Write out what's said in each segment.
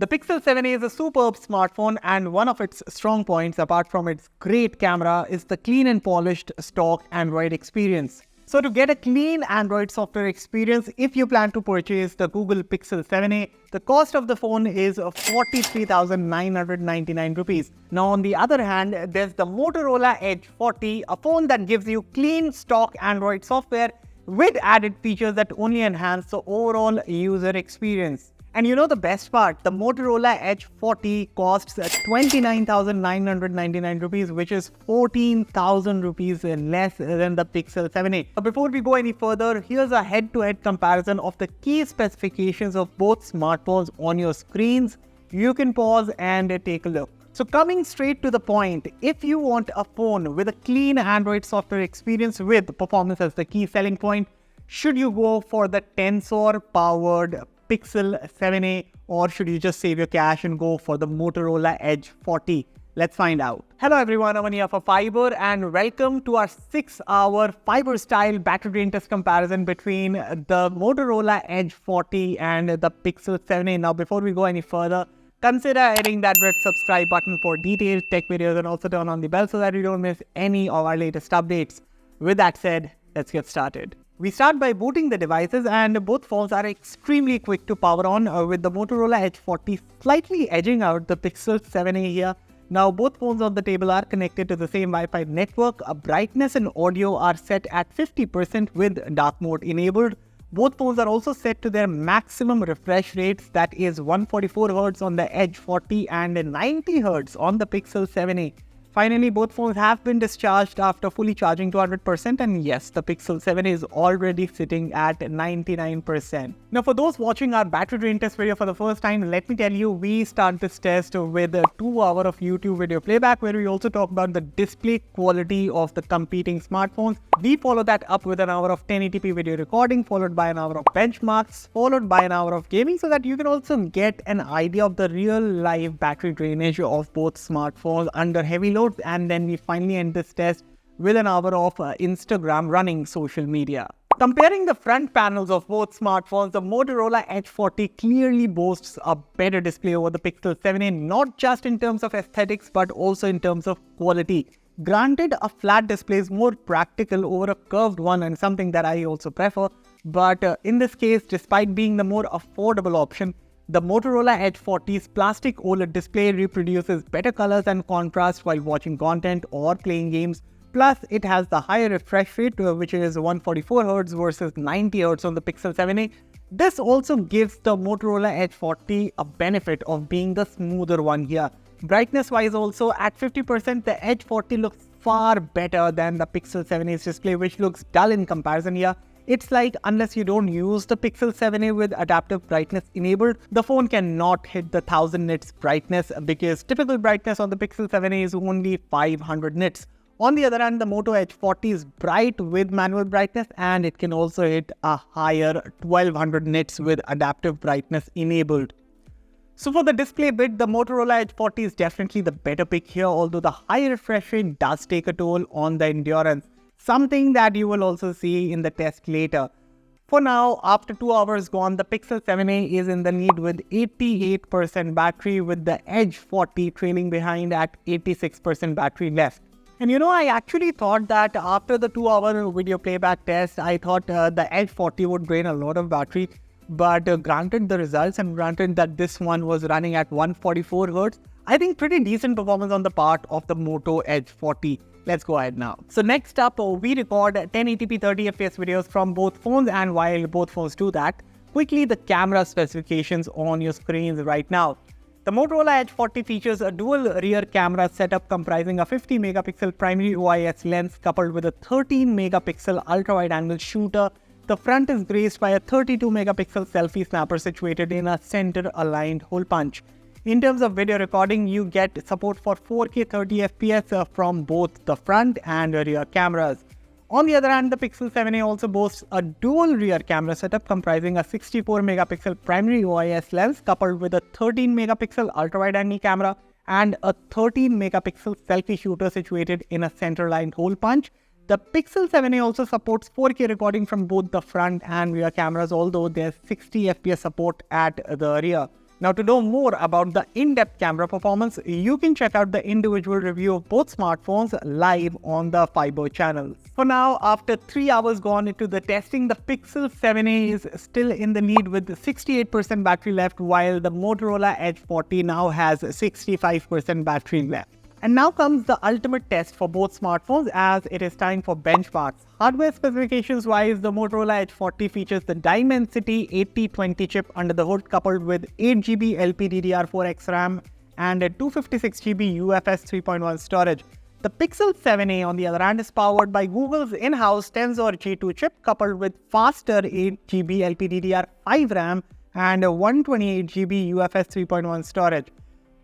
The Pixel 7a is a superb smartphone, and one of its strong points, apart from its great camera, is the clean and polished stock Android experience. So to get a clean Android software experience, if you plan to purchase the Google Pixel 7a, the cost of the phone is 43,999 rupees. Now on the other hand, there's the Motorola Edge 40, a phone that gives you clean stock Android software with added features that only enhance the overall user experience. And you know the best part, the Motorola Edge 40 costs 29,999 rupees, which is 14,000 rupees less than the Pixel 7a. But before we go any further, here's a head-to-head comparison of the key specifications of both smartphones on your screens. You can pause and take a look. So coming straight to the point, if you want a phone with a clean Android software experience with performance as the key selling point, should you go for the Tensor-powered Pixel 7a, or should you just save your cash and go for the Motorola Edge 40? Let's find out. Hello everyone, I'm Ania for Fiber and welcome to our 6-hour Fiber style battery drain test comparison between the Motorola Edge 40 and the Pixel 7a. Now before we go any further, consider hitting that red subscribe button for detailed tech videos and also turn on the bell so that you don't miss any of our latest updates. With that said, let's get started. We start by booting the devices, and both phones are extremely quick to power on, with the Motorola Edge 40 slightly edging out the Pixel 7a here. Now both phones on the table are connected to the same Wi-Fi network. Brightness and audio are set at 50% with dark mode enabled. Both phones are also set to their maximum refresh rates, that is 144Hz on the Edge 40 and 90Hz on the Pixel 7a. Finally, both phones have been discharged after fully charging to 100%, and yes, the Pixel 7 is already sitting at 99%. Now for those watching our battery drain test video for the first time, let me tell you, we start this test with a 2 hour of YouTube video playback where we also talk about the display quality of the competing smartphones. We follow that up with an hour of 1080p video recording, followed by an hour of benchmarks, followed by an hour of gaming, so that you can also get an idea of the real live battery drainage of both smartphones under heavy load. And then we finally end this test with an hour of Instagram running social media. Comparing the front panels of both smartphones, the Motorola Edge 40 clearly boasts a better display over the Pixel 7a, not just in terms of aesthetics but also in terms of quality. Granted, a flat display is more practical over a curved one and something that I also prefer, but in this case, despite being the more affordable option, the Motorola Edge 40's plastic OLED display reproduces better colors and contrast while watching content or playing games. Plus, it has the higher refresh rate, which is 144Hz versus 90Hz on the Pixel 7a. This also gives the Motorola Edge 40 a benefit of being the smoother one here. Brightness-wise also, at 50%, the Edge 40 looks far better than the Pixel 7a's display, which looks dull in comparison here. It's like unless you don't use the Pixel 7a with adaptive brightness enabled, the phone cannot hit the 1000 nits brightness because typical brightness on the Pixel 7a is only 500 nits. On the other hand, the Moto Edge 40 is bright with manual brightness and it can also hit a higher 1200 nits with adaptive brightness enabled. So for the display bit, the Motorola Edge 40 is definitely the better pick here, although the high refresh rate does take a toll on the endurance. Something that you will also see in the test later. For now, after 2 hours gone, the Pixel 7a is in the lead with 88% battery, with the Edge 40 trailing behind at 86% battery left. And you know, I actually thought that after the 2 hour video playback test, I thought the Edge 40 would drain a lot of battery. But granted the results and granted that this one was running at 144Hz, I think pretty decent performance on the part of the Moto Edge 40. Let's go ahead now. So next up, we record 1080p 30fps videos from both phones, and while both phones do that, quickly the camera specifications on your screens right now. The Motorola Edge 40 features a dual rear camera setup comprising a 50 megapixel primary OIS lens coupled with a 13 megapixel ultra-wide angle shooter. The front is graced by a 32 megapixel selfie snapper situated in a center aligned hole punch. In terms of video recording, you get support for 4K 30fps from both the front and rear cameras. On the other hand, the Pixel 7a also boasts a dual rear camera setup comprising a 64 megapixel primary OIS lens coupled with a 13 megapixel ultra-wide angle camera and a 13 megapixel selfie shooter situated in a center-aligned hole punch. The Pixel 7a also supports 4K recording from both the front and rear cameras, although there's 60 FPS support at the rear. Now, to know more about the in-depth camera performance, you can check out the individual review of both smartphones live on the Fiber channel. For now, after 3 hours gone into the testing, the Pixel 7a is still in the lead with 68% battery left, while the Motorola Edge 40 now has 65% battery left. And now comes the ultimate test for both smartphones, as it is time for benchmarks. Hardware specifications wise, the Motorola Edge 40 features the Dimensity 8020 chip under the hood, coupled with 8GB LPDDR4X RAM and 256GB UFS 3.1 storage. The Pixel 7a, on the other hand, is powered by Google's in-house Tensor G2 chip, coupled with faster 8GB LPDDR5 RAM and 128GB UFS 3.1 storage.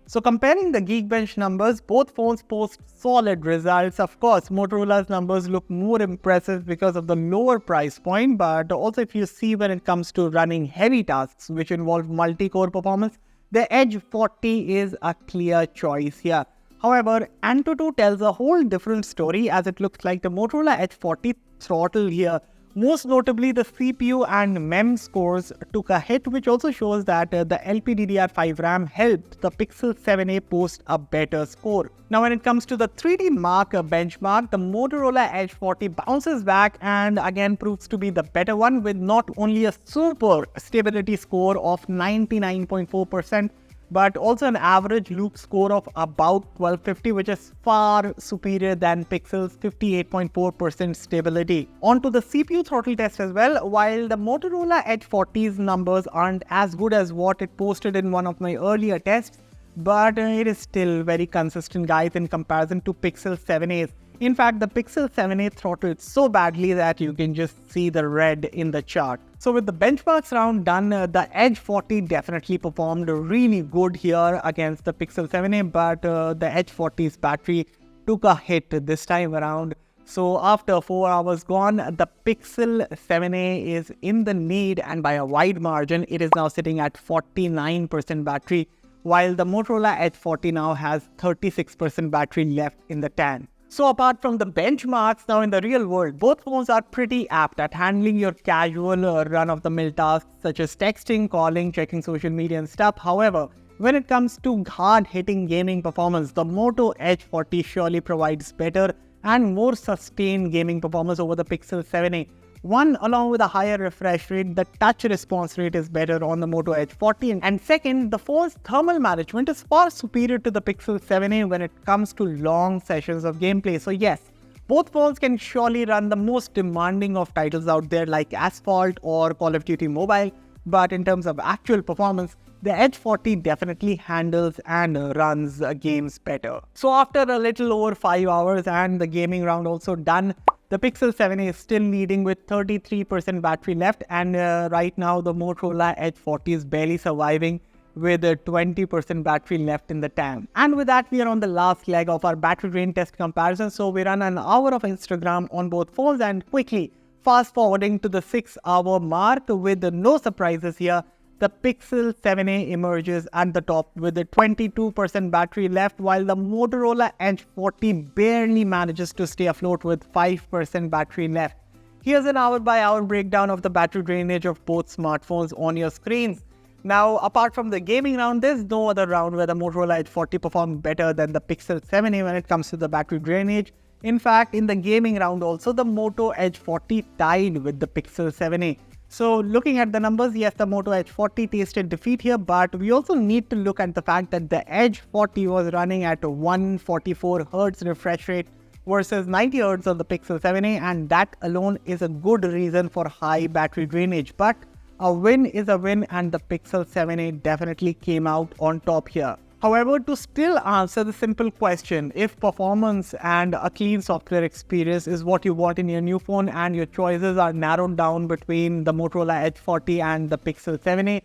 So comparing the Geekbench numbers, both phones post solid results. Of course, Motorola's numbers look more impressive because of the lower price point, but also if you see when it comes to running heavy tasks which involve multi-core performance, the Edge 40 is a clear choice here. However, Antutu tells a whole different story, as it looks like the Motorola Edge 40 throttled here. Most notably, the CPU and MEM scores took a hit, which also shows that the LPDDR5 RAM helped the Pixel 7a post a better score. Now, when it comes to the 3D Mark benchmark, the Motorola Edge 40 bounces back and again proves to be the better one, with not only a super stability score of 99.4%, but also an average loop score of about 1250, which is far superior than Pixel's 58.4% stability. On to the CPU throttle test as well. While the Motorola Edge 40's numbers aren't as good as what it posted in one of my earlier tests, but it is still very consistent, guys, in comparison to Pixel 7a's. In fact, the Pixel 7a throttled so badly that you can just see the red in the chart. So with the benchmarks round done, the Edge 40 definitely performed really good here against the Pixel 7a, but the Edge 40's battery took a hit this time around. So after 4 hours gone, the Pixel 7a is in the lead, and by a wide margin. It is now sitting at 49% battery, while the Motorola Edge 40 now has 36% battery left in the tank. So apart from the benchmarks, now in the real world, both phones are pretty apt at handling your casual run-of-the-mill tasks such as texting, calling, checking social media and stuff. However, when it comes to hard-hitting gaming performance, the Moto Edge 40 surely provides better and more sustained gaming performance over the Pixel 7a. One, along with a higher refresh rate, the touch response rate is better on the Moto Edge 40. And second, the phone's thermal management is far superior to the Pixel 7a when it comes to long sessions of gameplay. So yes, both phones can surely run the most demanding of titles out there like Asphalt or Call of Duty Mobile. But in terms of actual performance, the Edge 40 definitely handles and runs games better. So after a little over 5 hours and the gaming round also done, the Pixel 7a is still leading with 33% battery left, and right now the Motorola Edge 40 is barely surviving with 20% battery left in the tank. And with that, we are on the last leg of our battery drain test comparison. So we run an hour of Instagram on both phones, and quickly fast forwarding to the 6-hour mark with no surprises here. The Pixel 7a emerges at the top with a 22% battery left, while the Motorola Edge 40 barely manages to stay afloat with 5% battery left. Here's an hour-by-hour breakdown of the battery drainage of both smartphones on your screens. Now, apart from the gaming round, there's no other round where the Motorola Edge 40 performed better than the Pixel 7a when it comes to the battery drainage. In fact, in the gaming round also, the Moto Edge 40 tied with the Pixel 7a. So looking at the numbers, yes, the Moto Edge 40 tasted defeat here, but we also need to look at the fact that the Edge 40 was running at a 144Hz refresh rate versus 90Hz on the Pixel 7a, and that alone is a good reason for high battery drainage. But a win is a win, and the Pixel 7a definitely came out on top here. However, to still answer the simple question, if performance and a clean software experience is what you want in your new phone and your choices are narrowed down between the Motorola Edge 40 and the Pixel 7a,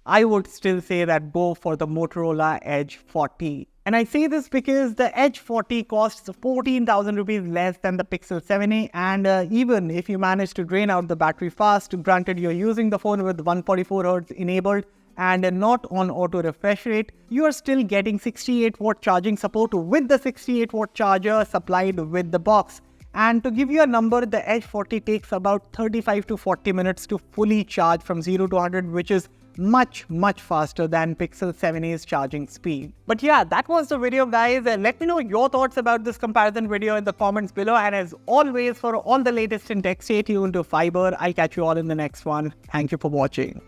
I would still say that go for the Motorola Edge 40. And I say this because the Edge 40 costs 14,000 rupees less than the Pixel 7a, and even if you manage to drain out the battery fast, granted you're using the phone with 144Hz enabled and not on auto refresh rate, you are still getting 68-watt charging support with the 68-watt charger supplied with the box. And to give you a number, the Edge 40 takes about 35 to 40 minutes to fully charge from 0 to 100, which is much faster than Pixel 7a's charging speed. But yeah, that was the video, guys. Let me know your thoughts about this comparison video in the comments below. And as always, for all the latest in tech, stay tuned to Fiber. I'll catch you all in the next one. Thank you for watching.